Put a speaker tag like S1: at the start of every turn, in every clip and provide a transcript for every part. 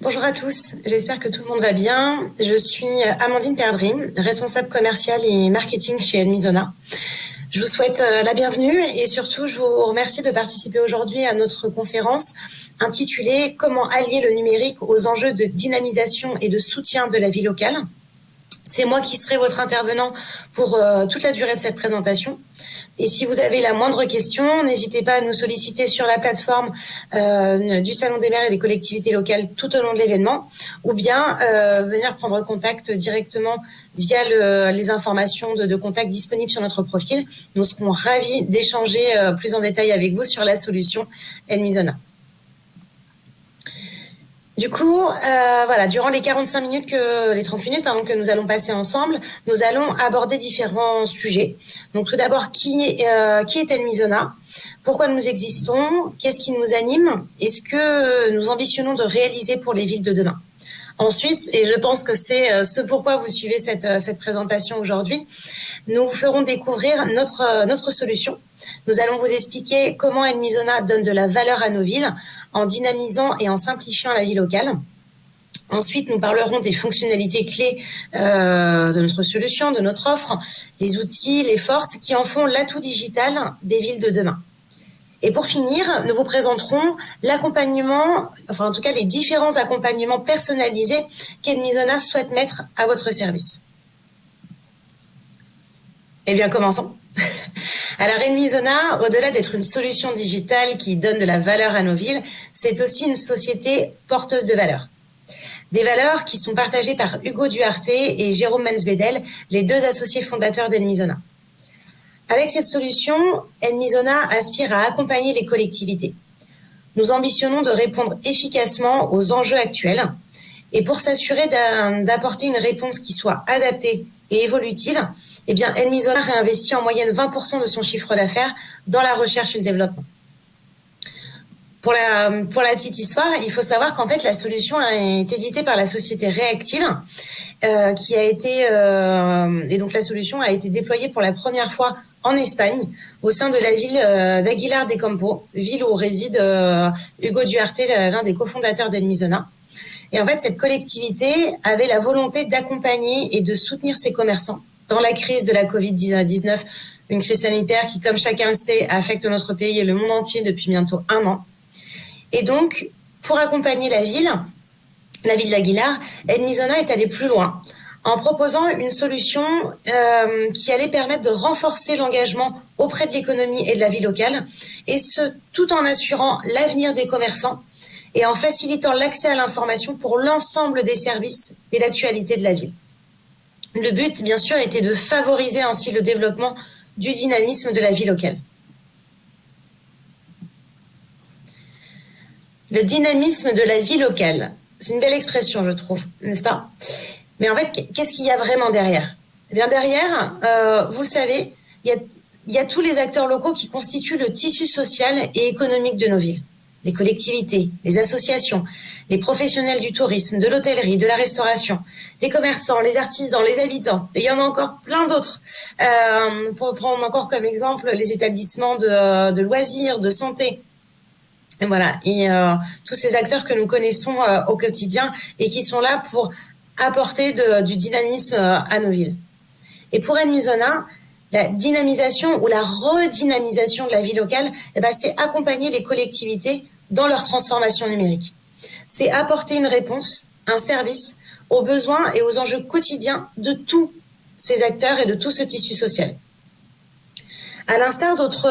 S1: Bonjour à tous, j'espère que tout le monde va bien. Je suis Amandine Perdry, responsable commercial et marketing chez Enmisona. Je vous souhaite la bienvenue et surtout je vous remercie de participer aujourd'hui à notre conférence intitulée « Comment allier le numérique aux enjeux de dynamisation et de soutien de la vie locale ». C'est moi qui serai votre intervenant pour toute la durée de cette présentation. Et si vous avez la moindre question, n'hésitez pas à nous solliciter sur la plateforme du Salon des maires et des collectivités locales tout au long de l'événement, ou bien venir prendre contact directement via les informations de contact disponibles sur notre profil. Nous serons ravis d'échanger plus en détail avec vous sur la solution Enmisona. Du coup, durant les 30 minutes que nous allons passer ensemble, nous allons aborder différents sujets. Donc, tout d'abord, qui est Enmisona? Pourquoi nous existons? Qu'est-ce qui nous anime? Et ce que nous ambitionnons de réaliser pour les villes de demain? Ensuite, et je pense que c'est ce pourquoi vous suivez cette présentation aujourd'hui, nous vous ferons découvrir notre solution. Nous allons vous expliquer comment Enmisona donne de la valeur à nos villes en dynamisant et en simplifiant la vie locale. Ensuite, nous parlerons des fonctionnalités clés de notre solution, de notre offre, les outils, les forces qui en font l'atout digital des villes de demain. Et pour finir, nous vous présenterons l'accompagnement, enfin en tout cas les différents accompagnements personnalisés qu'Enmisona souhaite mettre à votre service. Eh bien, commençons. Alors, Enmisona, au-delà d'être une solution digitale qui donne de la valeur à nos villes, c'est aussi une société porteuse de valeurs. Des valeurs qui sont partagées par Hugo Duarte et Jérôme Mansbedel, les deux associés fondateurs d'Enmisona. Avec cette solution, Enmisona aspire à accompagner les collectivités. Nous ambitionnons de répondre efficacement aux enjeux actuels et pour s'assurer d'apporter une réponse qui soit adaptée et évolutive, eh bien, Enmisona réinvestit en moyenne 20% de son chiffre d'affaires dans la recherche et le développement. Pour la petite histoire, il faut savoir qu'en fait, la solution est éditée par la société Reactive, et donc la solution a été déployée pour la première fois en Espagne, au sein de la ville d'Aguilar de Campo, ville où réside Hugo Duarte, l'un des cofondateurs d'Enmisona. Et en fait, cette collectivité avait la volonté d'accompagner et de soutenir ses commerçants dans la crise de la Covid-19, une crise sanitaire qui, comme chacun le sait, affecte notre pays et le monde entier depuis bientôt 1 an. Et donc, pour accompagner la ville d'Aguilar, Enmisona est allé plus loin en proposant une solution qui allait permettre de renforcer l'engagement auprès de l'économie et de la vie locale, et ce, tout en assurant l'avenir des commerçants et en facilitant l'accès à l'information pour l'ensemble des services et l'actualité de la ville. Le but, bien sûr, était de favoriser ainsi le développement du dynamisme de la vie locale. Le dynamisme de la vie locale, c'est une belle expression, je trouve, n'est-ce pas? Mais en fait, qu'est-ce qu'il y a vraiment derrière? Eh bien, derrière, vous le savez, il y a tous les acteurs locaux qui constituent le tissu social et économique de nos villes. Les collectivités, les associations, les professionnels du tourisme, de l'hôtellerie, de la restauration, les commerçants, les artisans, les habitants. Et il y en a encore plein d'autres. Pour prendre encore comme exemple les établissements de loisirs, de santé. Et voilà. Et tous ces acteurs que nous connaissons au quotidien et qui sont là pour apporter du dynamisme à nos villes. Et pour Enmisona, la dynamisation ou la redynamisation de la vie locale, c'est accompagner les collectivités dans leur transformation numérique. C'est apporter une réponse, un service aux besoins et aux enjeux quotidiens de tous ces acteurs et de tout ce tissu social. À l'instar d'autres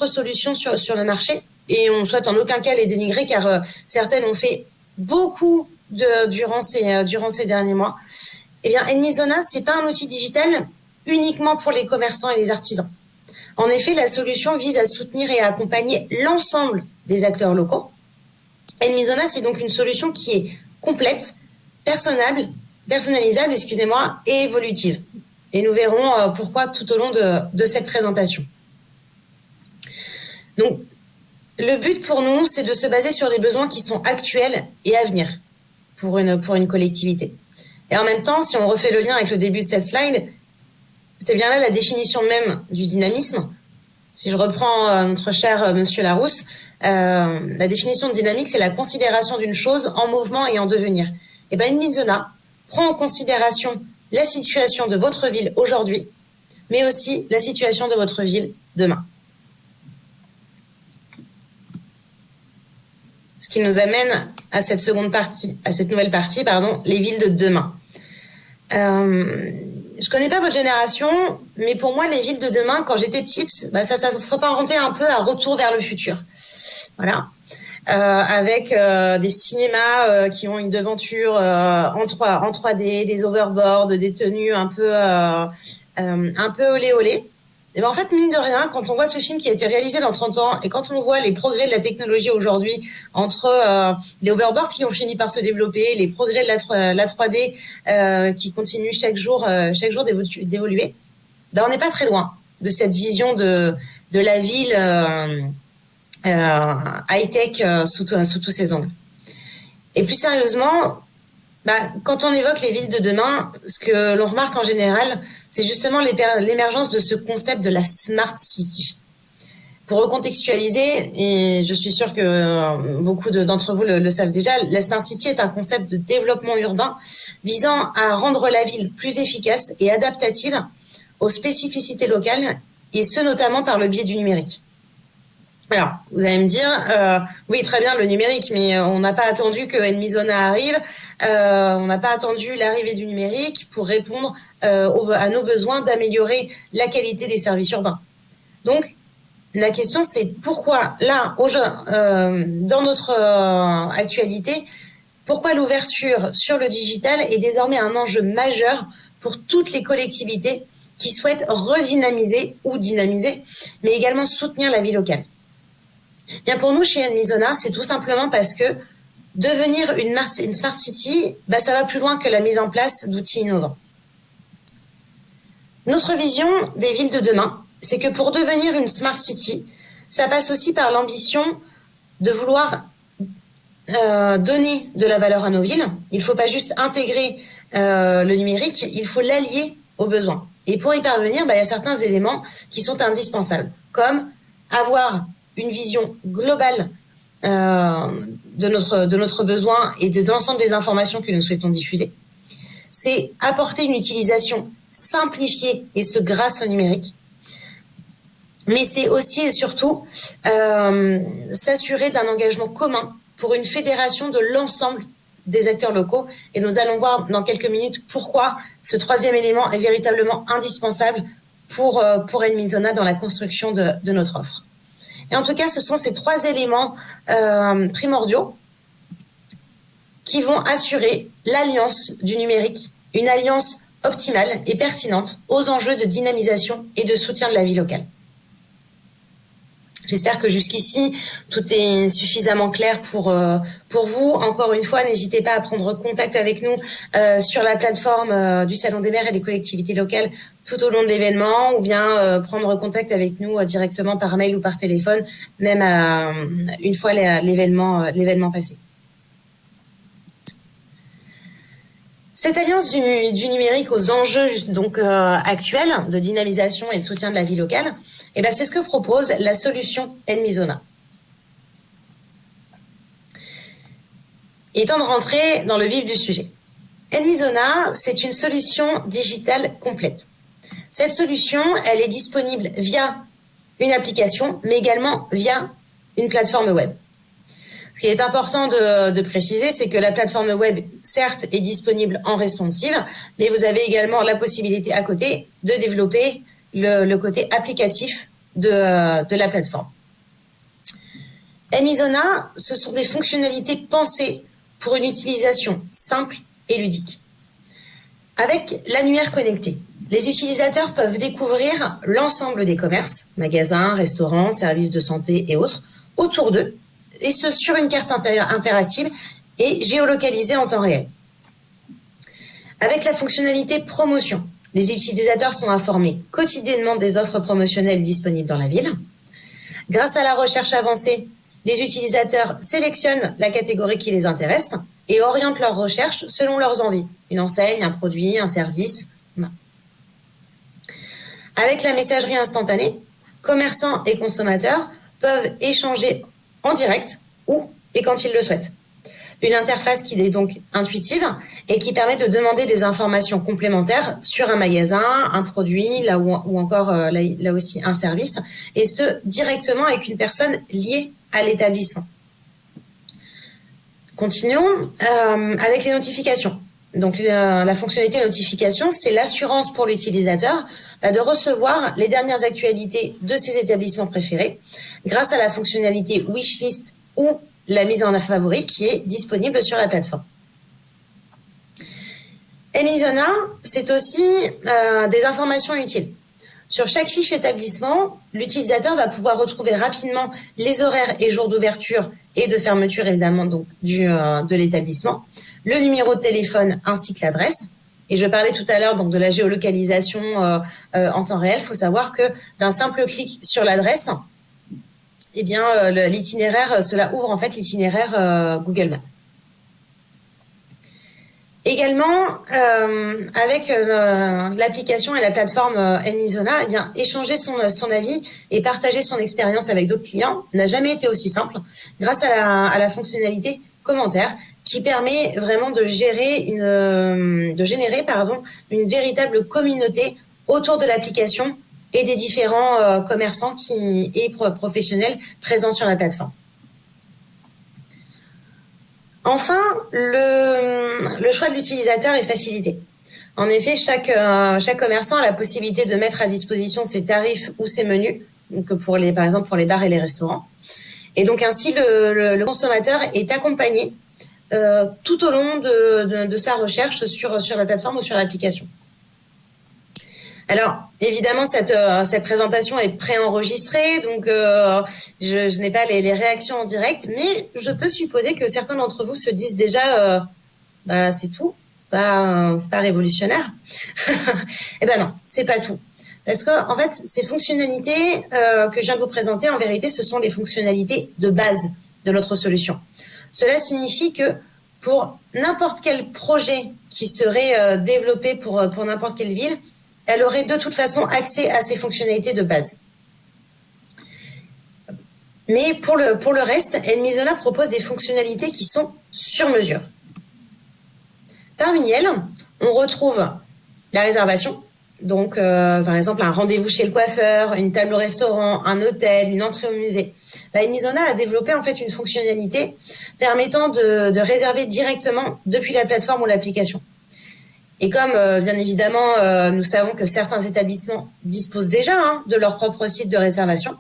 S1: solutions sur le marché, et on ne souhaite en aucun cas les dénigrer car certaines ont fait beaucoup durant ces derniers mois, eh bien Enmisona, c'est pas un outil digital uniquement pour les commerçants et les artisans. En effet, la solution vise à soutenir et à accompagner l'ensemble des acteurs locaux. Enmisona, c'est donc une solution qui est complète, personnalisable, et évolutive. Et nous verrons pourquoi tout au long de cette présentation. Donc, le but pour nous, c'est de se baser sur des besoins qui sont actuels et à venir pour une collectivité. Et en même temps, si on refait le lien avec le début de cette slide, c'est bien là la définition même du dynamisme. Si je reprends notre cher monsieur Larousse, la définition de dynamique, c'est la considération d'une chose en mouvement et en devenir. Et bien, Enmizona prend en considération la situation de votre ville aujourd'hui, mais aussi la situation de votre ville demain. Ce qui nous amène à cette nouvelle partie, les villes de demain. Je connais pas votre génération, mais pour moi, les villes de demain, quand j'étais petite, ça se reparentait un peu à Retour vers le futur. Voilà. Avec des cinémas qui ont une devanture en 3D, des overboards, des tenues un peu olé olé. Et ben en fait, mine de rien, quand on voit ce film qui a été réalisé dans 30 ans et quand on voit les progrès de la technologie aujourd'hui entre les overboards qui ont fini par se développer, les progrès de la 3D qui continuent chaque jour d'évoluer, ben on n'est pas très loin de cette vision de la ville high-tech sous tous ses angles. Et plus sérieusement, quand on évoque les villes de demain, ce que l'on remarque en général, c'est justement l'émergence de ce concept de la Smart City. Pour recontextualiser, et je suis sûre que beaucoup d'entre vous le savent déjà, la Smart City est un concept de développement urbain visant à rendre la ville plus efficace et adaptative aux spécificités locales, et ce notamment par le biais du numérique. Alors, vous allez me dire, oui, très bien, le numérique, mais on n'a pas attendu que Enmizona arrive, on n'a pas attendu l'arrivée du numérique pour répondre à nos besoins d'améliorer la qualité des services urbains. Donc, la question, c'est pourquoi, là, dans notre actualité, pourquoi l'ouverture sur le digital est désormais un enjeu majeur pour toutes les collectivités qui souhaitent redynamiser ou dynamiser, mais également soutenir la vie locale. Bien, pour nous, chez Enmizona, c'est tout simplement parce que devenir une Smart City, ça va plus loin que la mise en place d'outils innovants. Notre vision des villes de demain, c'est que pour devenir une Smart City, ça passe aussi par l'ambition de vouloir donner de la valeur à nos villes. Il ne faut pas juste intégrer le numérique, il faut l'allier aux besoins. Et pour y parvenir, il y a certains éléments qui sont indispensables, comme avoir une vision globale de notre besoin et de l'ensemble des informations que nous souhaitons diffuser. C'est apporter une utilisation simplifiée, et ce grâce au numérique. Mais c'est aussi et surtout s'assurer d'un engagement commun pour une fédération de l'ensemble des acteurs locaux. Et nous allons voir dans quelques minutes pourquoi ce troisième élément est véritablement indispensable pour Enmizona dans la construction de notre offre. Et en tout cas, ce sont ces trois éléments primordiaux qui vont assurer l'alliance du numérique, une alliance optimale et pertinente aux enjeux de dynamisation et de soutien de la vie locale. J'espère que jusqu'ici, tout est suffisamment clair pour vous. Encore une fois, n'hésitez pas à prendre contact avec nous sur la plateforme du Salon des maires et des collectivités locales tout au long de l'événement, ou bien prendre contact avec nous directement par mail ou par téléphone, même une fois l'événement passé. Cette alliance du numérique aux enjeux actuels de dynamisation et de soutien de la vie locale, c'est ce que propose la solution Enmizona. Il est temps de rentrer dans le vif du sujet. Enmizona, c'est une solution digitale complète. Cette solution, elle est disponible via une application, mais également via une plateforme web. Ce qui est important de préciser, c'est que la plateforme web, certes, est disponible en responsive, mais vous avez également la possibilité à côté de développer le côté applicatif de la plateforme. Enmizona, ce sont des fonctionnalités pensées pour une utilisation simple et ludique. Avec l'annuaire connecté, les utilisateurs peuvent découvrir l'ensemble des commerces, magasins, restaurants, services de santé et autres, autour d'eux, et ce sur une carte interactive et géolocalisée en temps réel. Avec la fonctionnalité promotion, les utilisateurs sont informés quotidiennement des offres promotionnelles disponibles dans la ville. Grâce à la recherche avancée, les utilisateurs sélectionnent la catégorie qui les intéresse et orientent leurs recherches selon leurs envies. Une enseigne, un produit, un service. Avec la messagerie instantanée, commerçants et consommateurs peuvent échanger en direct où et quand ils le souhaitent. Une interface qui est donc intuitive et qui permet de demander des informations complémentaires sur un magasin, un produit, ou encore là aussi un service, et ce directement avec une personne liée à l'établissement. Continuons avec les notifications. Donc la fonctionnalité notification, c'est l'assurance pour l'utilisateur de recevoir les dernières actualités de ses établissements préférés grâce à la fonctionnalité wishlist ou la mise en favori qui est disponible sur la plateforme. Amazona, c'est aussi des informations utiles. Sur chaque fiche établissement, l'utilisateur va pouvoir retrouver rapidement les horaires et jours d'ouverture et de fermeture évidemment donc de l'établissement, le numéro de téléphone ainsi que l'adresse. Et je parlais tout à l'heure donc de la géolocalisation en temps réel. Il faut savoir que d'un simple clic sur l'adresse, eh bien l'itinéraire, cela ouvre en fait l'itinéraire Google Maps. Également, avec l'application et la plateforme Amazona, eh bien, échanger son avis et partager son expérience avec d'autres clients n'a jamais été aussi simple grâce à la fonctionnalité commentaire qui permet vraiment de générer une véritable communauté autour de l'application et des différents commerçants et professionnels présents sur la plateforme. Enfin, le choix de l'utilisateur est facilité. En effet, chaque commerçant a la possibilité de mettre à disposition ses tarifs ou ses menus, donc par exemple pour les bars et les restaurants. Et donc ainsi, le consommateur est accompagné tout au long de sa recherche sur la plateforme ou sur l'application. Alors, évidemment, cette présentation est préenregistrée, donc je n'ai pas les réactions en direct, mais je peux supposer que certains d'entre vous se disent déjà c'est tout, c'est pas révolutionnaire. Eh ben non, c'est pas tout. Parce que en fait, ces fonctionnalités que je viens de vous présenter, en vérité, ce sont les fonctionnalités de base de notre solution. Cela signifie que pour n'importe quel projet qui serait développé pour n'importe quelle ville, elle aurait de toute façon accès à ces fonctionnalités de base. Mais pour le reste, Amazona propose des fonctionnalités qui sont sur mesure. Parmi elles, on retrouve la réservation. Donc, par exemple, un rendez-vous chez le coiffeur, une table au restaurant, un hôtel, une entrée au musée. Amazona a développé en fait une fonctionnalité permettant de réserver directement depuis la plateforme ou l'application. Et comme, bien évidemment, nous savons que certains établissements disposent déjà de leur propre site de réservation,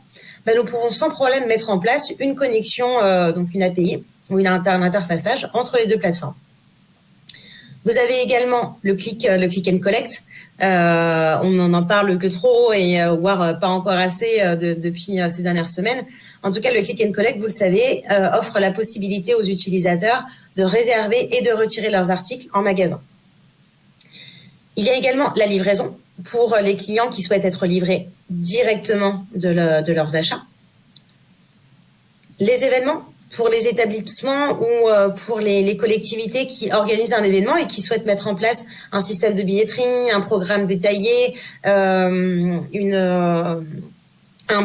S1: nous pouvons sans problème mettre en place une connexion, donc une API ou un interfaçage entre les deux plateformes. Vous avez également le click and collect. On n'en parle que trop et voire pas encore assez depuis ces dernières semaines. En tout cas, le click and collect, vous le savez, offre la possibilité aux utilisateurs de réserver et de retirer leurs articles en magasin. Il y a également la livraison pour les clients qui souhaitent être livrés directement de leurs achats. Les événements pour les établissements ou pour les collectivités qui organisent un événement et qui souhaitent mettre en place un système de billetterie, un programme détaillé, un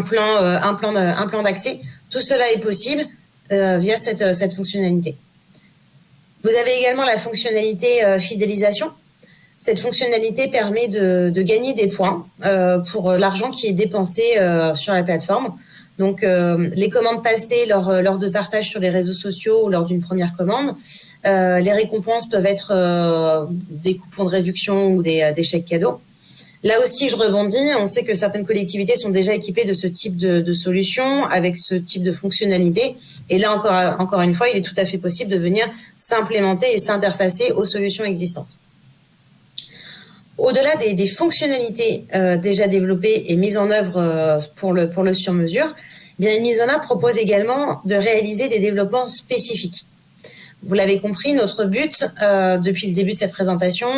S1: plan d'accès. Tout cela est possible via cette fonctionnalité. Vous avez également la fonctionnalité fidélisation. Cette fonctionnalité permet de gagner des points pour l'argent qui est dépensé sur la plateforme. Donc, les commandes passées lors de partage sur les réseaux sociaux ou lors d'une première commande, les récompenses peuvent être des coupons de réduction ou des chèques cadeaux. Là aussi, je rebondis. On sait que certaines collectivités sont déjà équipées de ce type de solution avec ce type de fonctionnalité. Et là, encore une fois, il est tout à fait possible de venir s'implémenter et s'interfacer aux solutions existantes. Au-delà des fonctionnalités déjà développées et mises en œuvre pour le sur-mesure, Amazona propose également de réaliser des développements spécifiques. Vous l'avez compris, notre but depuis le début de cette présentation,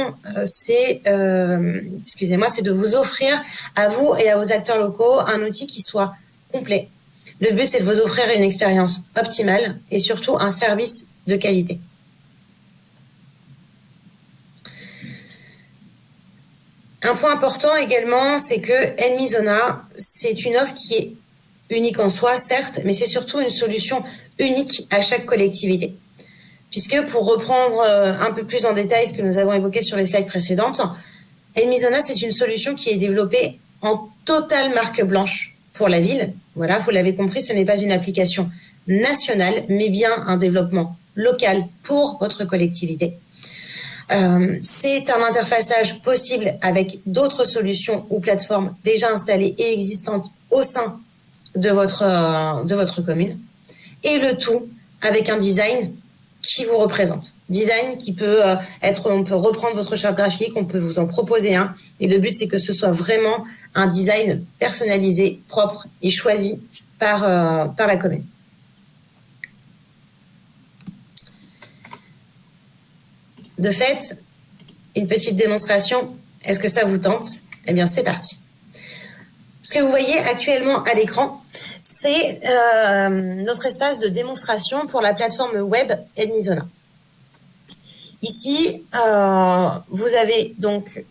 S1: c'est de vous offrir à vous et à vos acteurs locaux un outil qui soit complet. Le but, c'est de vous offrir une expérience optimale et surtout un service de qualité. Un point important également, c'est que Enmizona, c'est une offre qui est unique en soi, certes, mais c'est surtout une solution unique à chaque collectivité. Puisque pour reprendre un peu plus en détail ce que nous avons évoqué sur les slides précédentes, Enmizona, c'est une solution qui est développée en totale marque blanche pour la ville. Voilà, vous l'avez compris, ce n'est pas une application nationale, mais bien un développement local pour votre collectivité. C'est un interfaçage possible avec d'autres solutions ou plateformes déjà installées et existantes au sein de votre commune. Et le tout avec un design qui vous représente. Design qui peut on peut reprendre votre charte graphique, on peut vous en proposer un. Et le but, c'est que ce soit vraiment un design personnalisé, propre et choisi par la commune. De fait, une petite démonstration. Est-ce que ça vous tente? Eh bien, c'est parti. Ce que vous voyez actuellement à l'écran, c'est notre espace de démonstration pour la plateforme web Enmizona. Ici, vous avez donc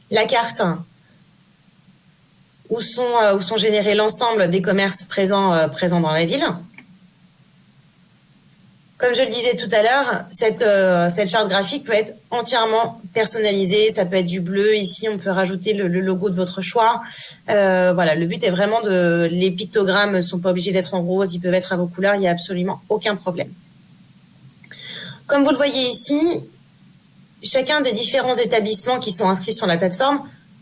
S1: la carte où sont générés l'ensemble des commerces présents dans la ville. Comme je le disais tout à l'heure, cette charte graphique peut être entièrement personnalisée. Ça peut être du bleu. Ici, on peut rajouter le logo de votre choix. Voilà, le but est vraiment les pictogrammes ne sont pas obligés d'être en rose. Ils peuvent être à vos couleurs. Il n'y a absolument aucun problème. Comme vous le voyez ici, chacun des différents établissements qui sont inscrits sur la plateforme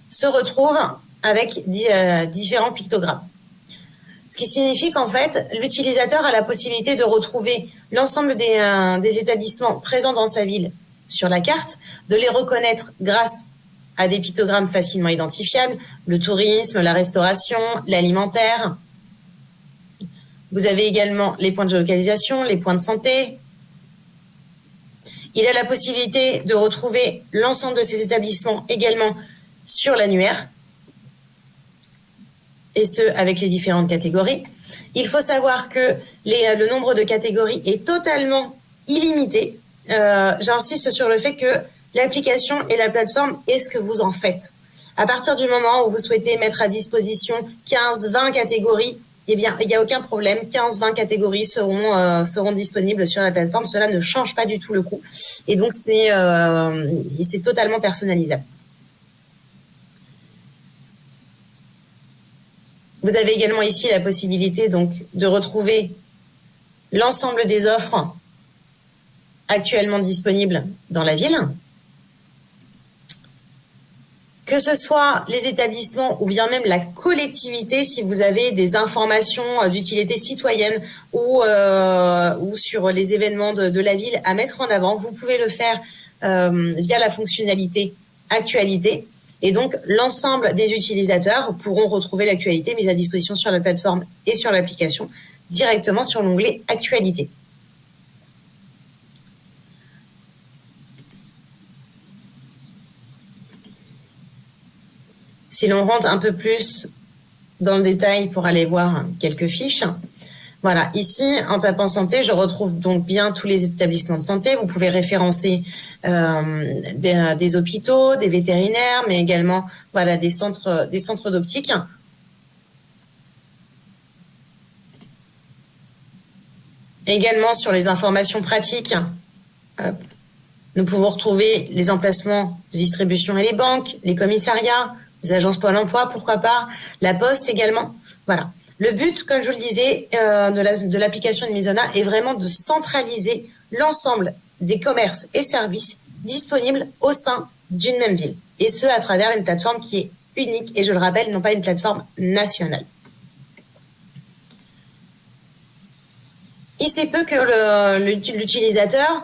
S1: se retrouve avec différents pictogrammes. Ce qui signifie qu'en fait, l'utilisateur a la possibilité de retrouver l'ensemble des établissements présents dans sa ville sur la carte, de les reconnaître grâce à des pictogrammes facilement identifiables, le tourisme, la restauration, l'alimentaire. Vous avez également les points de géolocalisation, les points de santé. Il a la possibilité de retrouver l'ensemble de ces établissements également sur l'annuaire, et ce, avec les différentes catégories. Il faut savoir que le nombre de catégories est totalement illimité. J'insiste sur le fait que l'application et la plateforme est ce que vous en faites. À partir du moment où vous souhaitez mettre à disposition 15-20 catégories, eh bien, il n'y a aucun problème. 15-20 catégories seront disponibles sur la plateforme. Cela ne change pas du tout le coût. Et donc, c'est totalement personnalisable. Vous avez également ici la possibilité donc de retrouver l'ensemble des offres actuellement disponibles dans la ville. Que ce soit les établissements ou bien même la collectivité, si vous avez des informations d'utilité citoyenne ou sur les événements de la ville à mettre en avant, vous pouvez le faire via la fonctionnalité Actualité. Et donc, l'ensemble des utilisateurs pourront retrouver l'actualité mise à disposition sur la plateforme et sur l'application directement sur l'onglet Actualité. Si l'on rentre un peu plus dans le détail pour aller voir quelques fiches, voilà, ici, en tapant santé, je retrouve donc bien tous les établissements de santé. Vous pouvez référencer des hôpitaux, des vétérinaires, mais également voilà, des centres d'optique. Également sur les informations pratiques, nous pouvons retrouver les emplacements de distribution et les banques, les commissariats, les agences Pôle emploi, pourquoi pas, la Poste également. Voilà. Le but, comme je vous le disais, de l'application Enmizona est vraiment de centraliser l'ensemble des commerces et services disponibles au sein d'une même ville. Et ce, à travers une plateforme qui est unique et, je le rappelle, non pas une plateforme nationale. Il se peut que l'utilisateur,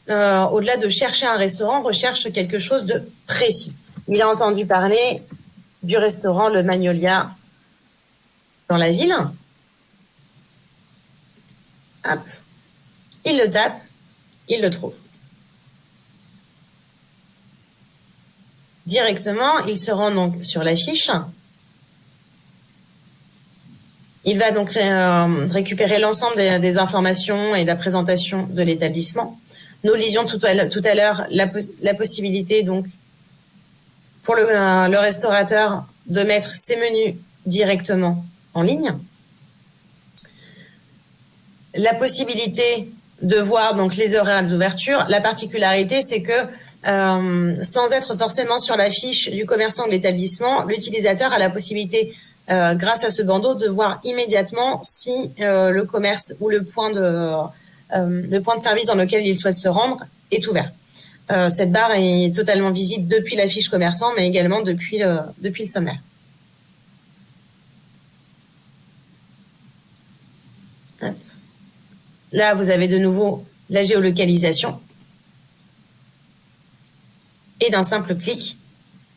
S1: au-delà de chercher un restaurant, recherche quelque chose de précis. Il a entendu parler du restaurant Le Magnolia dans la ville. Hop. Il le tape, il le trouve. Directement, il se rend donc sur la fiche. Il va donc récupérer l'ensemble des informations et de la présentation de l'établissement. Nous lisions tout à l'heure la possibilité donc pour le restaurateur de mettre ses menus directement en ligne. La possibilité de voir donc les horaires des ouvertures. La particularité, c'est que sans être forcément sur la fiche du commerçant de l'établissement, l'utilisateur a la possibilité, grâce à ce bandeau, de voir immédiatement si le commerce ou le point de service dans lequel il souhaite se rendre est ouvert. Cette barre est totalement visible depuis la fiche commerçant, mais également depuis le sommaire. Là, vous avez de nouveau la géolocalisation. Et d'un simple clic,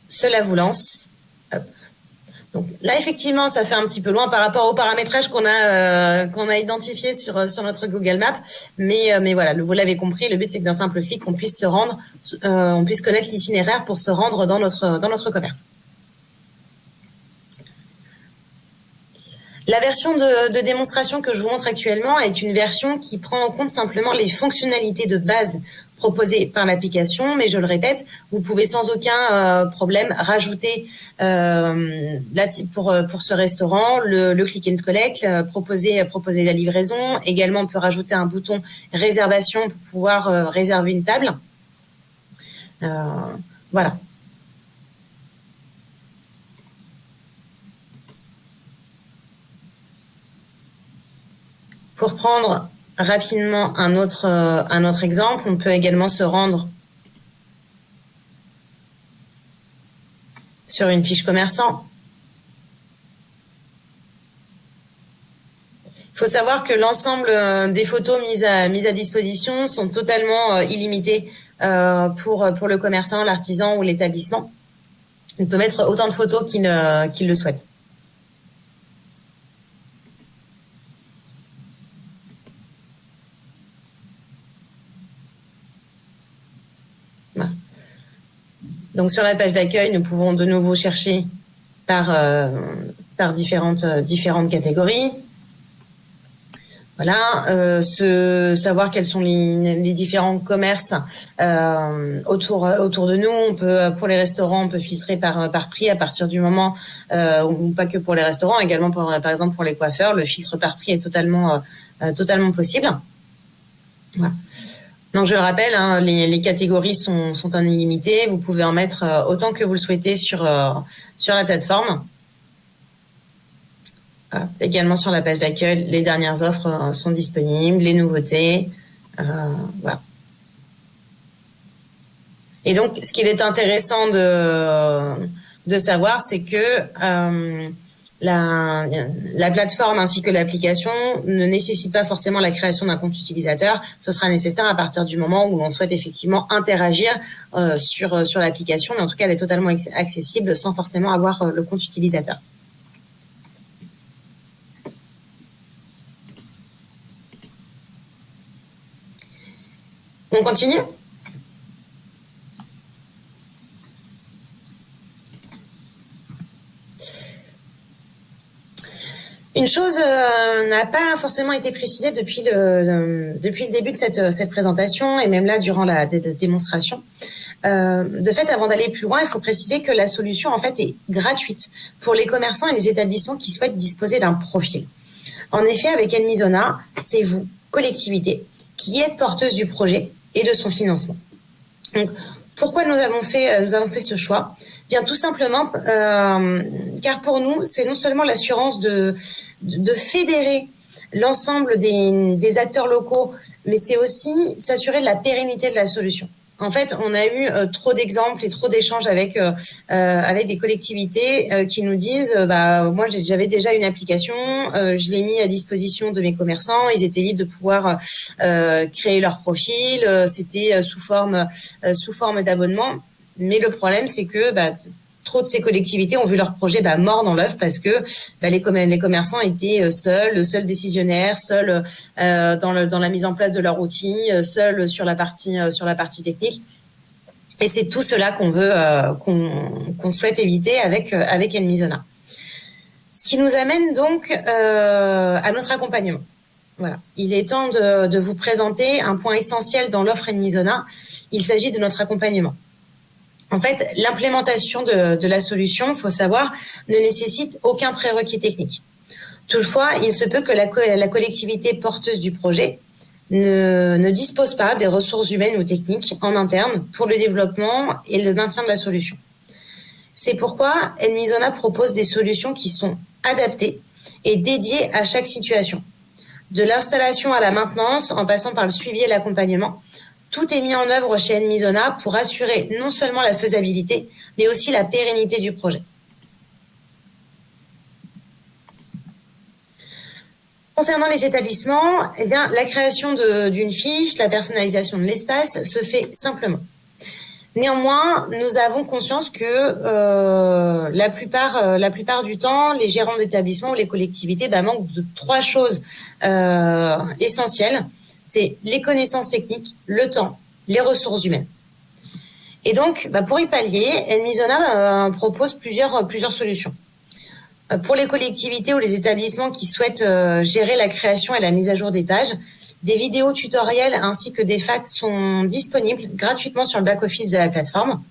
S1: cela vous lance. Hop. Donc là, effectivement, ça fait un petit peu loin par rapport au paramétrage qu'on a identifié sur notre Google Maps. Mais voilà, vous l'avez compris, le but, c'est que d'un simple clic, on puisse se rendre, on puisse connaître l'itinéraire pour se rendre dans notre commerce. La version de démonstration que je vous montre actuellement est une version qui prend en compte simplement les fonctionnalités de base proposées par l'application, mais je le répète, vous pouvez sans aucun problème rajouter pour ce restaurant le click and collect, proposer la livraison. Également, on peut rajouter un bouton réservation pour pouvoir réserver une table. Voilà. Pour prendre rapidement un autre exemple, on peut également se rendre sur une fiche commerçant. Il faut savoir que l'ensemble des photos mises à disposition sont totalement illimitées pour le commerçant, l'artisan ou l'établissement. Il peut mettre autant de photos qu'il le souhaite. Donc sur la page d'accueil, nous pouvons de nouveau chercher par différentes catégories. Voilà, savoir quels sont les différents commerces autour de nous. On peut, pour les restaurants, on peut filtrer par prix à partir du moment, ou pas que pour les restaurants, également par exemple pour les coiffeurs, le filtre par prix est totalement possible. Voilà. Donc je le rappelle, hein, les catégories sont en illimité. Vous pouvez en mettre autant que vous le souhaitez sur la plateforme. Également sur la page d'accueil, les dernières offres sont disponibles, les nouveautés. Voilà. Et donc, ce qu'il est intéressant de savoir, c'est que la plateforme ainsi que l'application ne nécessite pas forcément la création d'un compte utilisateur. Ce sera nécessaire à partir du moment où l'on souhaite effectivement interagir sur l'application, mais en tout cas, elle est totalement accessible sans forcément avoir le compte utilisateur. On continue ? Une chose n'a pas forcément été précisée depuis le début de cette présentation et même là durant la démonstration. De fait, avant d'aller plus loin, il faut préciser que la solution en fait est gratuite pour les commerçants et les établissements qui souhaitent disposer d'un profil. En effet, avec Enmisona, c'est vous, collectivité, qui êtes porteuse du projet et de son financement. Donc, pourquoi nous avons fait ce choix ? Bien tout simplement car pour nous, c'est non seulement l'assurance de fédérer l'ensemble des acteurs locaux, mais c'est aussi s'assurer de la pérennité de la solution. En fait, on a eu trop d'exemples et trop d'échanges avec des collectivités qui nous disent moi j'avais déjà une application, je l'ai mis à disposition de mes commerçants, ils étaient libres de pouvoir créer leur profil, c'était sous forme d'abonnement. Mais le problème, c'est que trop de ces collectivités ont vu leur projet mort dans l'œuf parce que les commerçants étaient seuls décisionnaires, seuls dans la mise en place de leur outil, seuls sur la partie technique. Et c'est tout cela qu'on veut qu'on souhaite éviter avec Enmisona. Ce qui nous amène donc à notre accompagnement. Voilà, il est temps de vous présenter un point essentiel dans l'offre Enmisona. Il s'agit de notre accompagnement. En fait, l'implémentation de la solution, il faut savoir, ne nécessite aucun prérequis technique. Toutefois, il se peut que la collectivité porteuse du projet ne dispose pas des ressources humaines ou techniques en interne pour le développement et le maintien de la solution. C'est pourquoi Enmisona propose des solutions qui sont adaptées et dédiées à chaque situation. De l'installation à la maintenance, en passant par le suivi et l'accompagnement, tout est mis en œuvre chez Enmisona pour assurer non seulement la faisabilité, mais aussi la pérennité du projet. Concernant les établissements, eh bien, la création d'une fiche, la personnalisation de l'espace se fait simplement. Néanmoins, nous avons conscience que la plupart du temps, les gérants d'établissements ou les collectivités manquent de 3 choses essentielles. C'est les connaissances techniques, le temps, les ressources humaines. Et donc, pour y pallier, Enmisona propose plusieurs solutions. Pour les collectivités ou les établissements qui souhaitent gérer la création et la mise à jour des pages, des vidéos tutoriels ainsi que des FAQ sont disponibles gratuitement sur le back-office de la plateforme.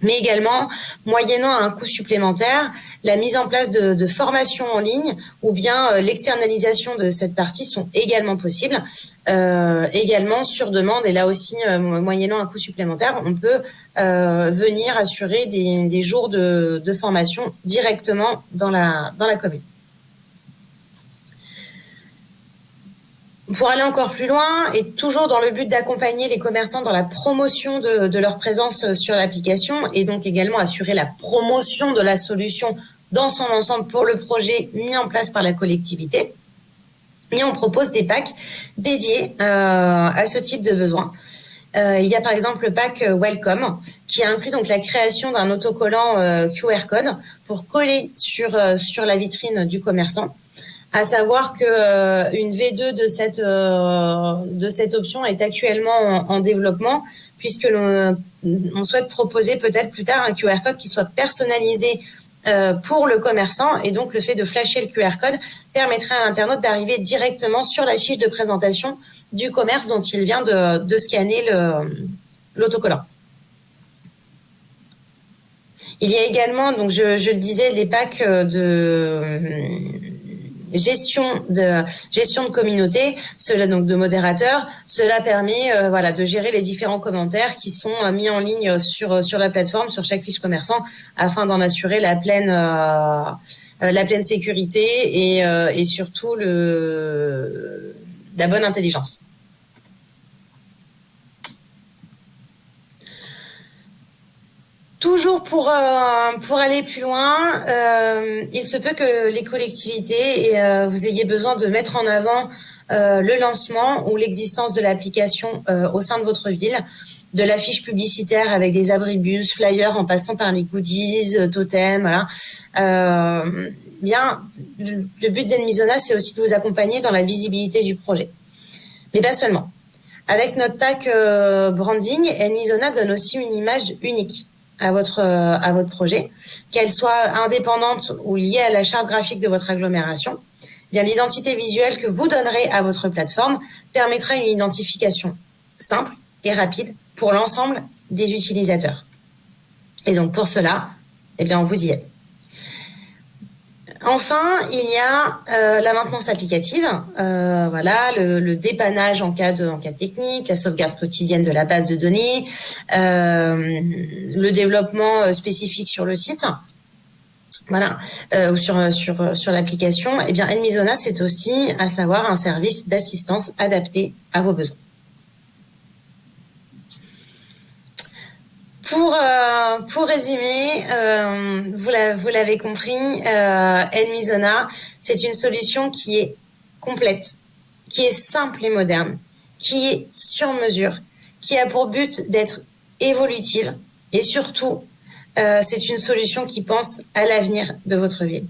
S1: Mais également, moyennant un coût supplémentaire, la mise en place de formations en ligne ou bien l'externalisation de cette partie sont également possibles, également sur demande. Et là aussi, moyennant un coût supplémentaire, on peut venir assurer des jours de formation directement dans la commune. Pour aller encore plus loin, et toujours dans le but d'accompagner les commerçants dans la promotion de leur présence sur l'application, et donc également assurer la promotion de la solution dans son ensemble pour le projet mis en place par la collectivité, et on propose des packs dédiés à ce type de besoin. Il y a par exemple le pack Welcome qui inclut donc la création d'un autocollant QR code pour coller sur la vitrine du commerçant. À savoir que une V2 de cette option est actuellement en développement, puisque on souhaite proposer peut-être plus tard un QR code qui soit personnalisé pour le commerçant, et donc le fait de flasher le QR code permettrait à l'internaute d'arriver directement sur la fiche de présentation du commerce dont il vient de scanner l'autocollant. Il y a également, donc je le disais, les packs gestion de communauté, cela donc de modérateurs. Cela permet de gérer les différents commentaires qui sont mis en ligne sur la plateforme, sur chaque fiche commerçant, afin d'en assurer la pleine sécurité et surtout la bonne intelligence. Toujours pour aller plus loin, il se peut que les collectivités vous ayez besoin de mettre en avant le lancement ou l'existence de l'application au sein de votre ville, de l'affiche publicitaire avec des abribus, flyers en passant par les goodies, totems, voilà. Le but d'Enmisona, c'est aussi de vous accompagner dans la visibilité du projet. Mais pas seulement. Avec notre pack branding, Enmisona donne aussi une image unique à votre projet, qu'elle soit indépendante ou liée à la charte graphique de votre agglomération. Bien, l'identité visuelle que vous donnerez à votre plateforme permettra une identification simple et rapide pour l'ensemble des utilisateurs. Et donc pour cela, on vous y aide. Enfin, il y a la maintenance applicative, le dépannage en cas de technique, la sauvegarde quotidienne de la base de données, le développement spécifique sur le site, ou sur l'application. Enmisona, c'est aussi à savoir un service d'assistance adapté à vos besoins. Pour résumer, vous l'avez compris, Enmisona, c'est une solution qui est complète, qui est simple et moderne, qui est sur mesure, qui a pour but d'être évolutive et surtout, c'est une solution qui pense à l'avenir de votre ville.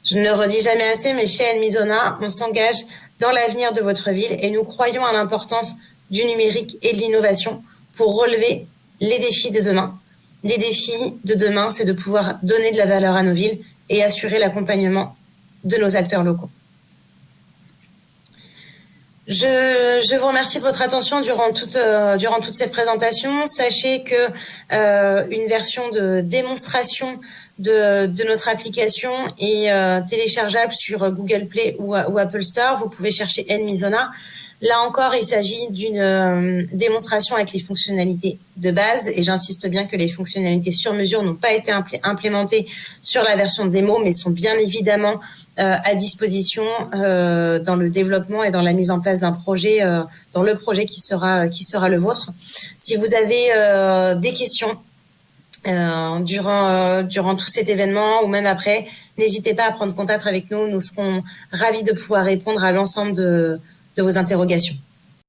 S1: Je ne le redis jamais assez, mais chez Enmisona, on s'engage dans l'avenir de votre ville et nous croyons à l'importance du numérique et de l'innovation pour relever les défis de demain. Les défis de demain, c'est de pouvoir donner de la valeur à nos villes et assurer l'accompagnement de nos acteurs locaux. Je vous remercie de votre attention durant toute cette présentation. Sachez que une version de démonstration de notre application est téléchargeable sur Google Play ou Apple Store. Vous pouvez chercher Enmisona. Là encore, il s'agit d'une démonstration avec les fonctionnalités de base, et j'insiste bien que les fonctionnalités sur mesure n'ont pas été implémentées sur la version démo, mais sont bien évidemment à disposition dans le développement et dans la mise en place d'un projet, dans le projet qui sera le vôtre. Si vous avez des questions durant tout cet événement ou même après, n'hésitez pas à prendre contact avec nous. Nous serons ravis de pouvoir répondre à l'ensemble de vos interrogations.